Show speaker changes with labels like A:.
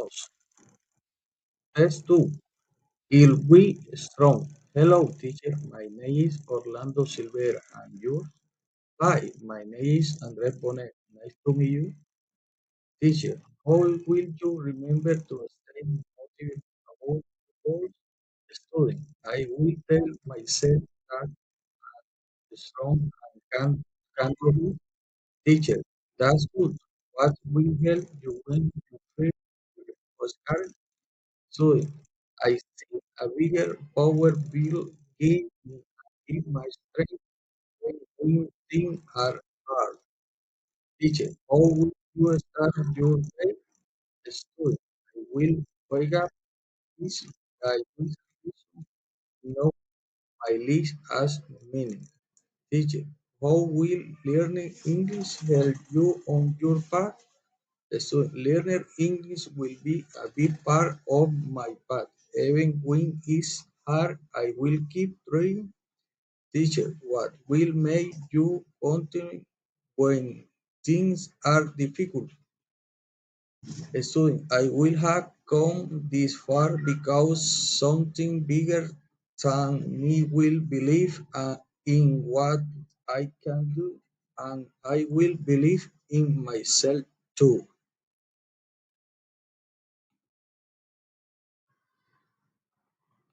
A: us. Test 2. Will we strong? Hello, teacher. My name is Orlando Silvera. And yours? Hi, my name is Andres Bonet. Nice to meet you. Teacher, how will you remember to stay motivated about all studying? I will tell myself that I'm strong and can do it. Teacher, that's good. What will help you when you feel frustrated? So I see a bigger power will give my strength when things are hard. Teacher, how will you start your day? Study. I will wake up easy. I will know my list has meaning. Teacher, how will learning English help you on your path? So learning English will be a big part of my path. Even when it's hard, I will keep trying. Teacher, what will make you continue when things are difficult? Student, I will have come this far because something bigger than me will believe in what I can do, and I will believe in myself too.